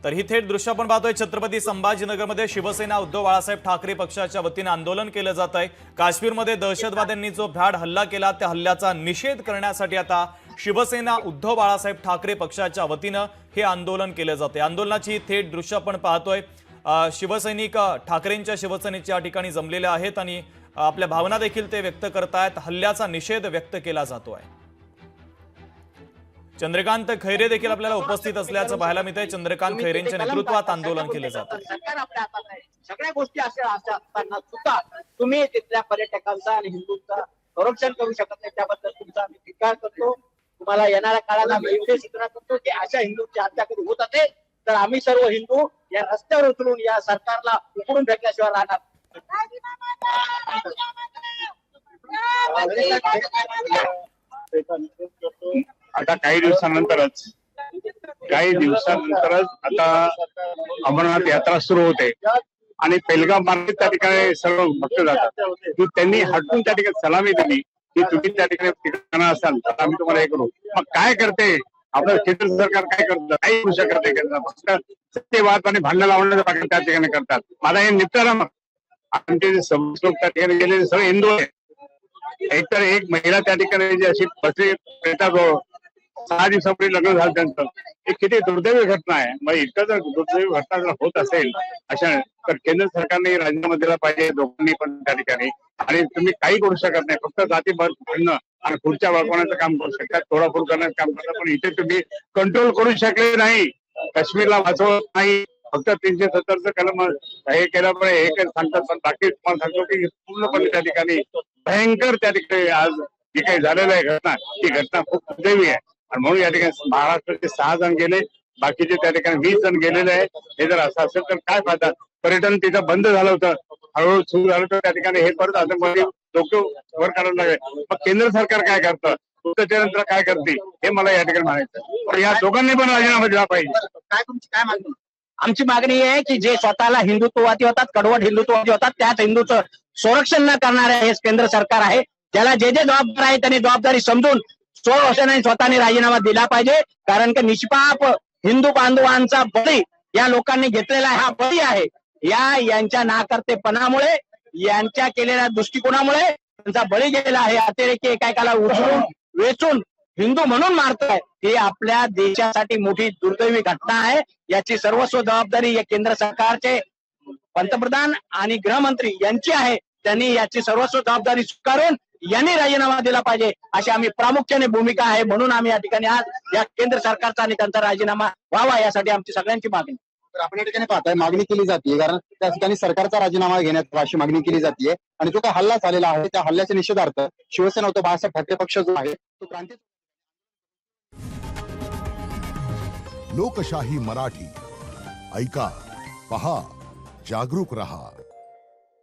तर ही थेट दृश्य आपण पाहतोय छत्रपती संभाजीनगरमध्ये शिवसेना उद्धव बाळासाहेब ठाकरे पक्षाच्या वतीने आंदोलन केलं जात आहे। काश्मीरमध्ये दहशतवाद्यांनी जो भ्याड हल्ला केला त्या हल्ल्याचा निषेध करण्यासाठी आता शिवसेना उद्धव बाळासाहेब ठाकरे पक्षाच्या वतीने हे आंदोलन केलं जाते। आंदोलनाची ही थेट दृश्य आपण पाहतोय। शिवसैनिक ठाकरेंच्या शिवसेनेच्या ठिकाणी जमलेले आहेत आणि आपल्या भावना देखील ते व्यक्त करतायत। हल्ल्याचा निषेध व्यक्त केला जातोय। चंद्रकांत खैरे देखील आपल्याला उपस्थित असल्याचं पाहायला मिळतंय। चंद्रकांत खैरेंच्या नेतृत्वात आंदोलन केलं जातं। सरकार आपल्या हातात आहे। सगळ्या गोष्टी अशा असताना सुद्धा तुम्ही तिथल्या पर्यटकांचा आणि हिंदूंचा संरक्षण करू शकत नाही, त्याबद्दल तुमचा आम्ही धिक्कार करतो। तुम्हाला येणाऱ्या काळाला मी एवढी सूचना करतो की अशा हिंदूंची हत्या कधी होत असेल तर आम्ही सर्व हिंदू या रस्त्यावर उतरून या सरकारला उकडून फेकल्याशिवाय राहणार। आता काही दिवसानंतरच आता अमरनाथ यात्रा सुरू होते आणि पेलगाम मार्गे त्या ठिकाणी सर्व भक्त जातात। त्यांनी हटून त्या ठिकाणी सलामी दिली की तुम्ही त्या ठिकाणी ठिकाणा असाल तर आम्ही तुम्हाला हे करू। मग काय करते आपलं केंद्र सरकार? काय करतं? काही करू शकत नाही। फक्त सत्यवाद आणि भांडण लावण्याचा प्रकार त्या ठिकाणी करतात। मला हे निपटारा मग आमचे जे लोक त्या ठिकाणी गेलेले सगळे हिंदू आहेत। एकतर एक महिला त्या ठिकाणी जी अशी बसली येतात 6 दिवसापूर्वी लग्न झालं त्यांचं, हे किती दुर्दैवी घटना आहे। मग इतकं जर दुर्दैवी घटना जर होत असेल अशा तर केंद्र सरकारने राजीनामा दिला पाहिजे दोघांनी पण त्या ठिकाणी। आणि तुम्ही काही करू शकत नाही, फक्त जाती भांडणं आणि पुढच्या वळवण्याचं काम करू शकतात, तोडाफोड करण्याचं काम करतात, पण इथे तुम्ही कंट्रोल करू शकले नाही। काश्मीरला वाचवत नाही, फक्त 370चं कलम हे केलं पण हे सांगतात, पण बाकी तुम्हाला सांगतो की पूर्णपणे त्या ठिकाणी भयंकर त्या ठिकाणी आज जी काही झालेलं आहे घटना, ती घटना खूप दुर्दैवी आहे। आणि म्हणून या ठिकाणी महाराष्ट्राचे 6 जण गेले, बाकीचे त्या ठिकाणी 20 जण गेलेले आहेत। हे जर असं असेल तर काय फायदा? पर्यटन तिथं बंद झालं होतं, हळूहळू सुरू झालं होतं, त्या ठिकाणी हे परत आतंकवादी डोके वर काढायला लागले। मग केंद्र सरकार काय करतं, त्याच्यानंतर काय करते हे मला या ठिकाणी म्हणायचं। पण या दोघांनी पण राजीनामा दिला पाहिजे। काय तुमची काय मागणी? आमची मागणी आहे की जे स्वतःला हिंदुत्ववादी होतात, कडवट हिंदुत्ववादी होतात, त्याच हिंदूचं संरक्षण न करणारे हे केंद्र सरकार आहे। ज्याला जे जबाबदार आहे त्यांनी जबाबदारी समजून स्वतःने राजीनामा दिला पाहिजे। कारण की निष्पाप हिंदू बांधवांचा बळी या लोकांनी घेतलेला हा बळी आहे। यांच्या नाकर्तेपणामुळे, यांच्या केलेल्या दृष्टिकोनामुळे त्यांचा बळी गेलेला आहे। अतिरेकी एकाएकाला उचलून वेचून हिंदू म्हणून मारताय, ही आपल्या देशासाठी मोठी दुर्दैवी घटना आहे। याची सर्वस्व जबाबदारी या केंद्र सरकारचे पंतप्रधान आणि गृहमंत्री यांची आहे। त्यांनी याची सर्वस्व जबाबदारी स्वीकारून यांनी राजीनामा दिला पाहिजे अशी आम्ही प्रामुख्याने भूमिका आहे। म्हणून आम्ही या ठिकाणी आज या केंद्र सरकारचा आणि त्यांचा राजीनामा व्हावा यासाठी आमची सगळ्यांची मागणी। तर आपण या ठिकाणी पाहताय मागणी केली जाते, कारण त्या ठिकाणी सरकारचा राजीनामा घेण्यात अशी मागणी केली जाते। आणि जो काय हल्ला झालेला आहे त्या हल्ल्याच्या निषेधार्थ शिवसेना उद्धव बाळासाहेब ठाकरे पक्ष जो आहे तो क्रांती। लोकशाही मराठी ऐका, पहा, जागरूक रहा।